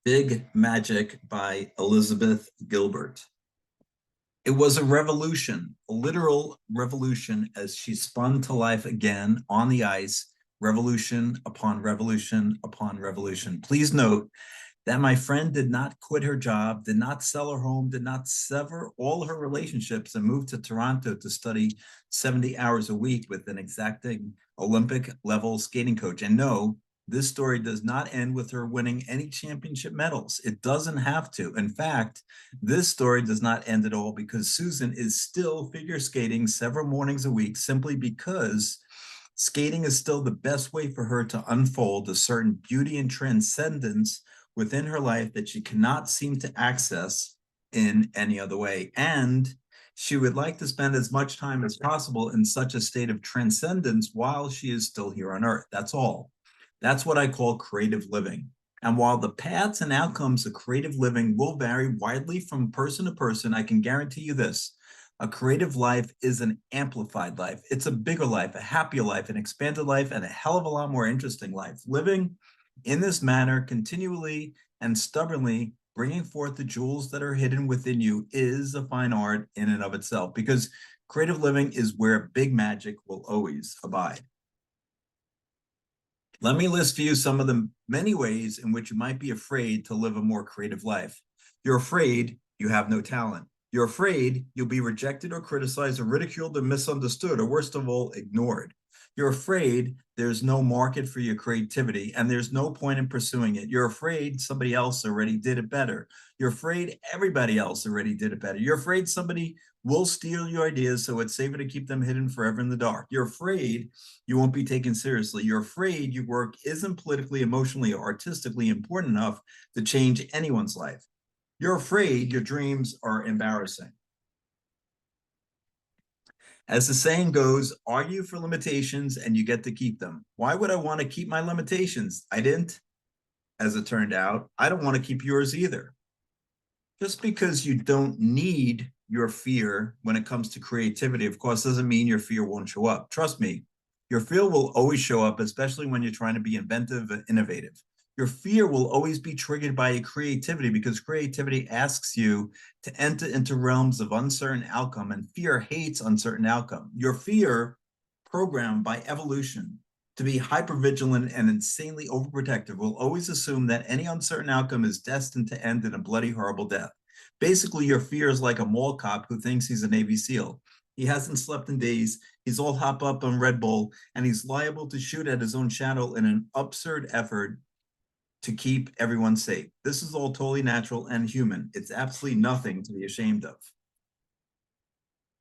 Big Magic by Elizabeth Gilbert. It was a revolution, a literal revolution as she spun to life again on the ice, revolution upon revolution upon revolution. Please note that my friend did not quit her job, did not sell her home, did not sever all her relationships and move to Toronto to study 70 hours a week with an exacting Olympic level skating coach. And no, this story does not end with her winning any championship medals. It doesn't have to. In fact, this story does not end at all because Susan is still figure skating several mornings a week simply because skating is still the best way for her to unfold a certain beauty and transcendence within her life that she cannot seem to access in any other way. And she would like to spend as much time as possible in such a state of transcendence while she is still here on earth. That's all. That's what I call creative living. And while the paths and outcomes of creative living will vary widely from person to person, I can guarantee you this: a creative life is an amplified life. It's a bigger life, a happier life, an expanded life, and a hell of a lot more interesting life. Living in this manner, continually and stubbornly bringing forth the jewels that are hidden within you is a fine art in and of itself, because creative living is where big magic will always abide. Let me list for you some of the many ways in which you might be afraid to live a more creative life. You're afraid you have no talent. You're afraid you'll be rejected or criticized or ridiculed or misunderstood, or worst of all, ignored. You're afraid there's no market for your creativity and there's no point in pursuing it. You're afraid somebody else already did it better. You're afraid everybody else already did it better. You're afraid somebody will steal your ideas, so it's safer to keep them hidden forever in the dark. You're afraid you won't be taken seriously. You're afraid your work isn't politically, emotionally, or artistically important enough to change anyone's life. You're afraid your dreams are embarrassing. As the saying goes, argue for limitations and you get to keep them. Why would I want to keep my limitations? I didn't, as it turned out. I don't want to keep yours either. Just because you don't need your fear when it comes to creativity, of course, doesn't mean your fear won't show up. Trust me, your fear will always show up, especially when you're trying to be inventive and innovative. Your fear will always be triggered by your creativity because creativity asks you to enter into realms of uncertain outcome, and fear hates uncertain outcome. Your fear, programmed by evolution to be hypervigilant and insanely overprotective, will always assume that any uncertain outcome is destined to end in a bloody, horrible death. Basically, your fear is like a mall cop who thinks he's a Navy SEAL. He hasn't slept in days, he's all hop up on Red Bull, and he's liable to shoot at his own shadow in an absurd effort to keep everyone safe. This is all totally natural and human. It's absolutely nothing to be ashamed of.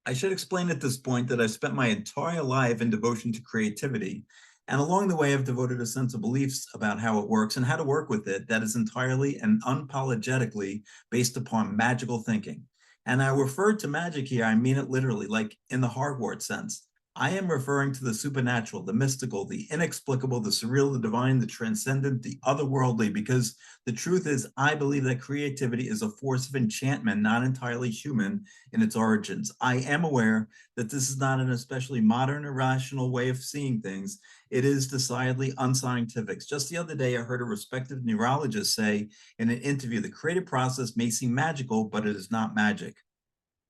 I should explain at this point that I've spent my entire life in devotion to creativity. And along the way, I've devoted a sense of beliefs about how it works and how to work with it that is entirely and unapologetically based upon magical thinking. And I refer to magic here, I mean it literally, like in the Hogwarts sense. I am referring to the supernatural, the mystical, the inexplicable, the surreal, the divine, the transcendent, the otherworldly, because the truth is, I believe that creativity is a force of enchantment, not entirely human in its origins. I am aware that this is not an especially modern or rational way of seeing things. It is decidedly unscientific. Just the other day, I heard a respected neurologist say in an interview, the creative process may seem magical, but it is not magic.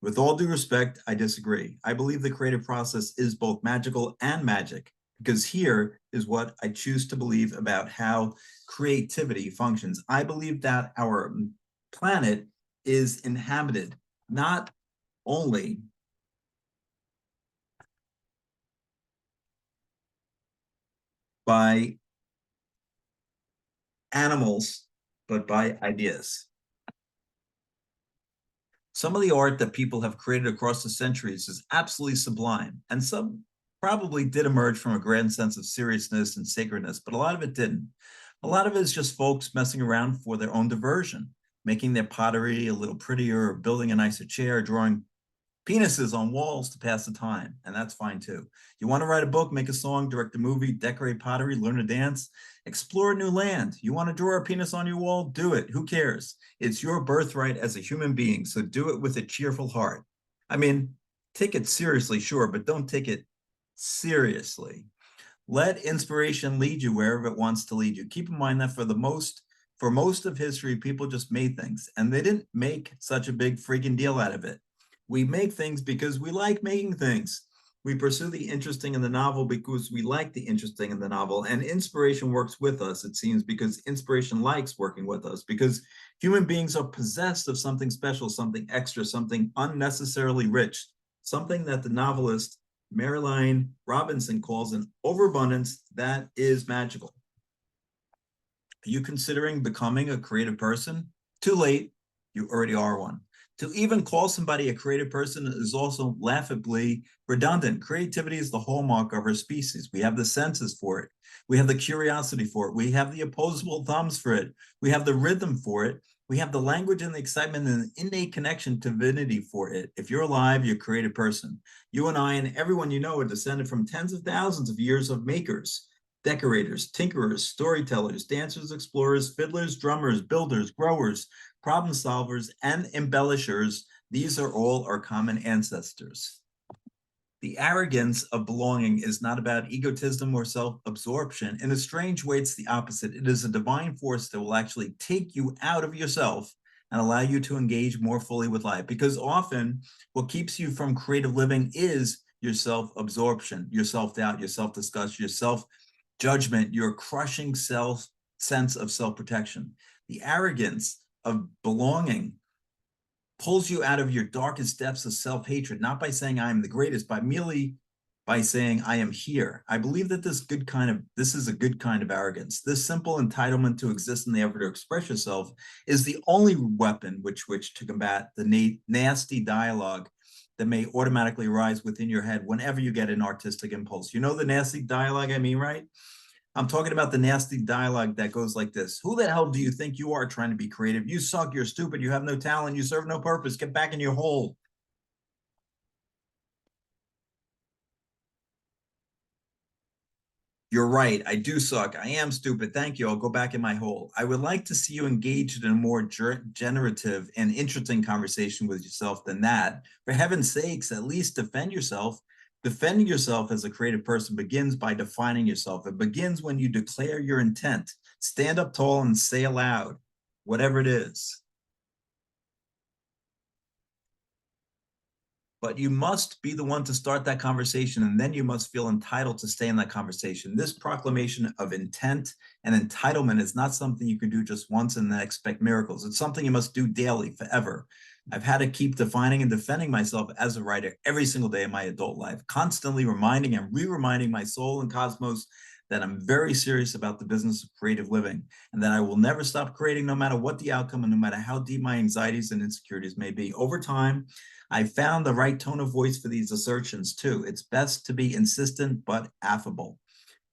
With all due respect, I disagree. I believe the creative process is both magical and magic, because here is what I choose to believe about how creativity functions. I believe that our planet is inhabited not only by animals, but by ideas. Some of the art that people have created across the centuries is absolutely sublime, and some probably did emerge from a grand sense of seriousness and sacredness, but a lot of it didn't. A lot of it is just folks messing around for their own diversion, making their pottery a little prettier, or building a nicer chair, drawing penises on walls to pass the time, and that's fine too. You want to write a book, make a song, direct a movie, decorate pottery, learn to dance, explore a new land. You want to draw a penis on your wall? Do it. Who cares? It's your birthright as a human being, so do it with a cheerful heart. I mean, take it seriously, sure, but don't take it seriously. Let inspiration lead you wherever it wants to lead you. Keep in mind that for the most For most of history, people just made things, and they didn't make such a big freaking deal out of it. We make things because we like making things. We pursue the interesting in the novel because we like the interesting in the novel. And inspiration works with us, it seems, because inspiration likes working with us, because human beings are possessed of something special, something extra, something unnecessarily rich, something that the novelist Marilyn Robinson calls an overabundance that is magical. Are you considering becoming a creative person? Too late. You already are one. To even call somebody a creative person is also laughably redundant. Creativity is the hallmark of our species. We have the senses for it. We have the curiosity for it. We have the opposable thumbs for it. We have the rhythm for it. We have the language and the excitement and the innate connection to divinity for it. If you're alive, you're a creative person. You and I and everyone you know are descended from tens of thousands of years of makers, decorators, tinkerers, storytellers, dancers, explorers, fiddlers, drummers, builders, growers, problem solvers, and embellishers. These are all our common ancestors. The arrogance of belonging is not about egotism or self-absorption. In a strange way, it's the opposite. It is a divine force that will actually take you out of yourself and allow you to engage more fully with life. Because often what keeps you from creative living is your self-absorption, your self-doubt, your self-disgust, your self-judgment, your crushing sense of self-protection. The arrogance of belonging pulls you out of your darkest depths of self-hatred, not by saying I am the greatest, but merely by saying I am here. I believe that this is a good kind of arrogance. This simple entitlement to exist in the effort to express yourself is the only weapon which to combat the nasty dialogue that may automatically arise within your head whenever you get an artistic impulse. You know the nasty dialogue I mean, right? I'm talking about the nasty dialogue that goes like this. Who the hell do you think you are trying to be creative? You suck, you're stupid, you have no talent, you serve no purpose. Get back in your hole. You're right, I do suck. I am stupid. Thank you. I'll go back in my hole. I would like to see you engaged in a more generative and interesting conversation with yourself than that. For heaven's sakes, at least defend yourself. Defending yourself as a creative person begins by defining yourself. It begins when you declare your intent. Stand up tall and say aloud, whatever it is. But you must be the one to start that conversation, and then you must feel entitled to stay in that conversation. This proclamation of intent and entitlement is not something you can do just once and then expect miracles. It's something you must do daily, forever. I've had to keep defining and defending myself as a writer every single day of my adult life, constantly reminding and re-reminding my soul and cosmos that I'm very serious about the business of creative living, and that I will never stop creating no matter what the outcome and no matter how deep my anxieties and insecurities may be. Over time, I found the right tone of voice for these assertions too. It's best to be insistent but affable.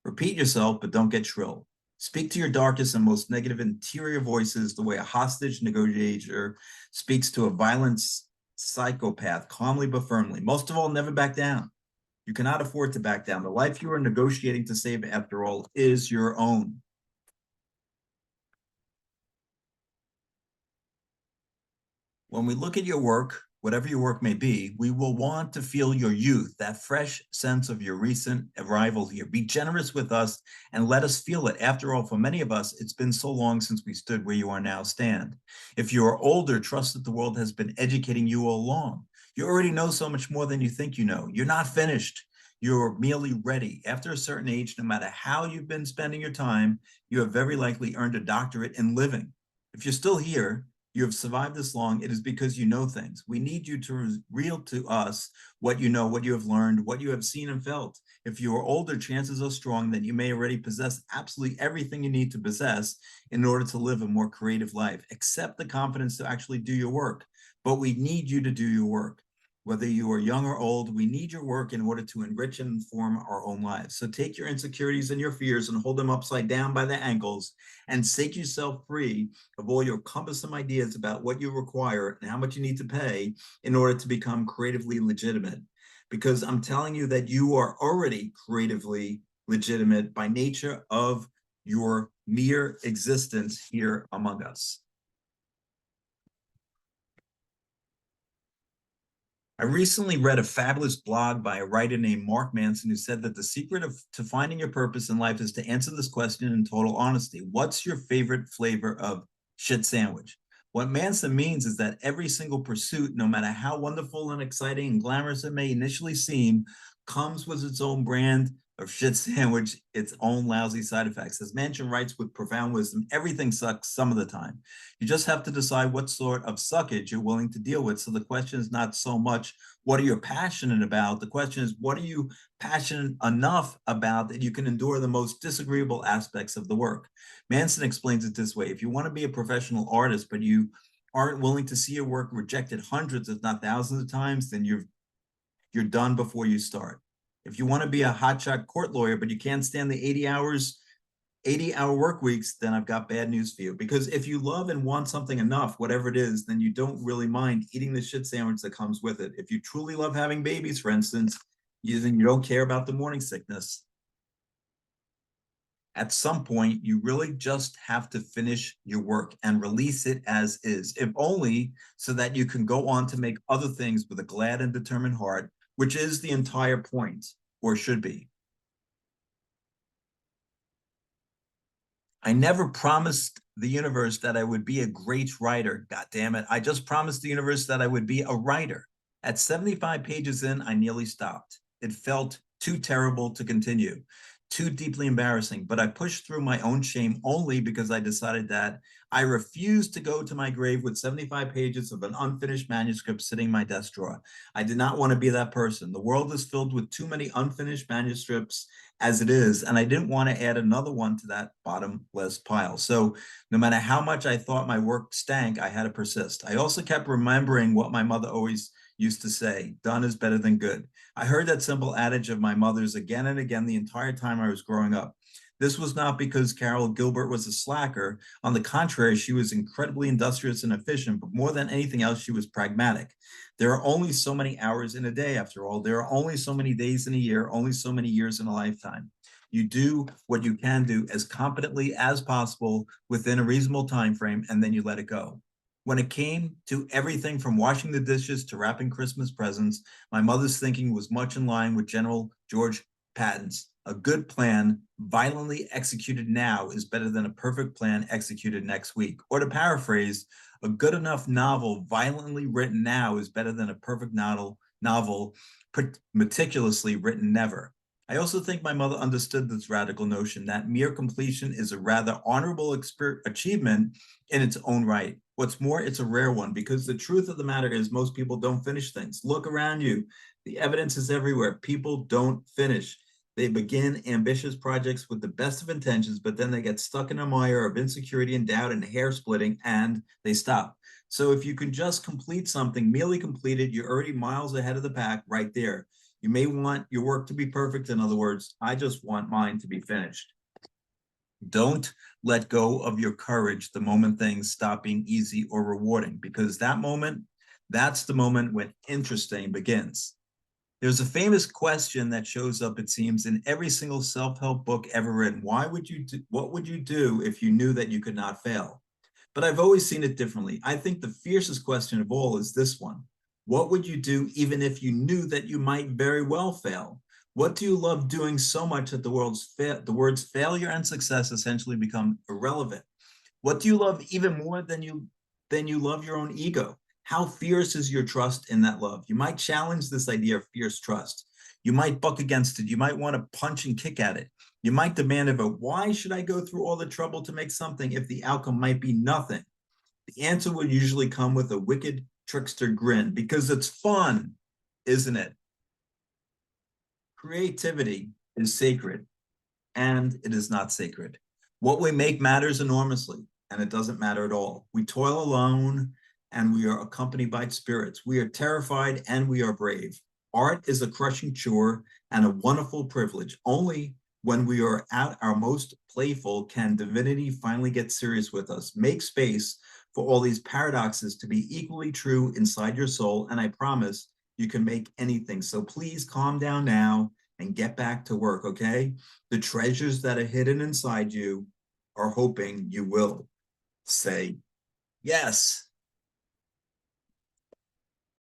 Repeat yourself, but don't get shrill. Speak to your darkest and most negative interior voices the way a hostage negotiator speaks to a violent psychopath, calmly but firmly. Most of all, never back down. You cannot afford to back down. The life you are negotiating to save, after all, is your own. When we look at your work, whatever your work may be, we will want to feel your youth, that fresh sense of your recent arrival here. Be generous with us and let us feel it. After all, for many of us, it's been so long since we stood where you are now stand. If you are older, trust that the world has been educating you all along. You already know so much more than you think you know. You're not finished. You're merely ready. After a certain age, no matter how you've been spending your time, you have very likely earned a doctorate in living. If you're still here, you have survived this long, it is because you know things. We need you to reveal to us what you know, what you have learned, what you have seen and felt. If you are older, chances are strong that you may already possess absolutely everything you need to possess in order to live a more creative life. Accept the confidence to actually do your work, but we need you to do your work. Whether you are young or old, we need your work in order to enrich and inform our own lives. So take your insecurities and your fears and hold them upside down by the ankles and shake yourself free of all your cumbersome ideas about what you require and how much you need to pay in order to become creatively legitimate. Because I'm telling you that you are already creatively legitimate by nature of your mere existence here among us. I recently read a fabulous blog by a writer named Mark Manson who said that the secret to finding your purpose in life is to answer this question in total honesty. What's your favorite flavor of shit sandwich? What Manson means is that every single pursuit, no matter how wonderful and exciting and glamorous it may initially seem, comes with its own brand of shit sandwich, its own lousy side effects. As Manson writes with profound wisdom, everything sucks some of the time. You just have to decide what sort of suckage you're willing to deal with. So the question is not so much what are you passionate about? The question is, what are you passionate enough about that you can endure the most disagreeable aspects of the work? Manson explains it this way. If you want to be a professional artist, but you aren't willing to see your work rejected hundreds, if not thousands of times, then you're done before you start. If you want to be a hotshot court lawyer, but you can't stand the 80-hour work weeks, then I've got bad news for you. Because if you love and want something enough, whatever it is, then you don't really mind eating the shit sandwich that comes with it. If you truly love having babies, for instance, then you don't care about the morning sickness. At some point, you really just have to finish your work and release it as is, if only so that you can go on to make other things with a glad and determined heart, which is the entire point, or should be. I never promised the universe that I would be a great writer. God damn it. I just promised the universe that I would be a writer. At 75 pages in, I nearly stopped. It felt too terrible to continue, too deeply embarrassing, but I pushed through my own shame only because I decided that I refused to go to my grave with 75 pages of an unfinished manuscript sitting in my desk drawer. I did not want to be that person. The world is filled with too many unfinished manuscripts as it is, and I didn't want to add another one to that bottomless pile. So no matter how much I thought my work stank, I had to persist. I also kept remembering what my mother always used to say, done is better than good. I heard that simple adage of my mother's again and again the entire time I was growing up. This was not because Carol Gilbert was a slacker. On the contrary, she was incredibly industrious and efficient, but more than anything else, she was pragmatic. There are only so many hours in a day, after all. There are only so many days in a year, only so many years in a lifetime. You do what you can do as competently as possible within a reasonable time frame, and then you let it go. When it came to everything from washing the dishes to wrapping Christmas presents, my mother's thinking was much in line with General George Patton's. A good plan violently executed now is better than a perfect plan executed next week. Or to paraphrase, a good enough novel violently written now is better than a perfect novel meticulously written never. I also think my mother understood this radical notion that mere completion is a rather honorable achievement in its own right. What's more, it's a rare one because the truth of the matter is most people don't finish things. Look around you. The evidence is everywhere. People don't finish. They begin ambitious projects with the best of intentions, but then they get stuck in a mire of insecurity and doubt and hair splitting, and they stop. So if you can just complete something, merely complete it, you're already miles ahead of the pack right there. You may want your work to be perfect. In other words, I just want mine to be finished. Don't let go of your courage the moment things stop being easy or rewarding, because that's the moment when interesting begins. There's a famous question that shows up, it seems, in every single self-help book ever written. What would you do if you knew that you could not fail? But I've always seen it differently. I think the fiercest question of all is this one. What would you do even if you knew that you might very well fail? What do you love doing so much that the words failure and success essentially become irrelevant? What do you love even more than you love your own ego? How fierce is your trust in that love? You might challenge this idea of fierce trust. You might buck against it. You might want to punch and kick at it. You might demand of it, why should I go through all the trouble to make something if the outcome might be nothing? The answer would usually come with a wicked trickster grin, because it's fun, isn't it? Creativity is sacred, and it is not sacred. What we make matters enormously, and it doesn't matter at all. We toil alone, and we are accompanied by spirits. We are terrified, and we are brave. Art is a crushing chore and a wonderful privilege. Only when we are at our most playful can divinity finally get serious with us. Make space for all these paradoxes to be equally true inside your soul, and I promise you can make anything. So please calm down now and get back to work, okay? The treasures that are hidden inside you are hoping you will say yes.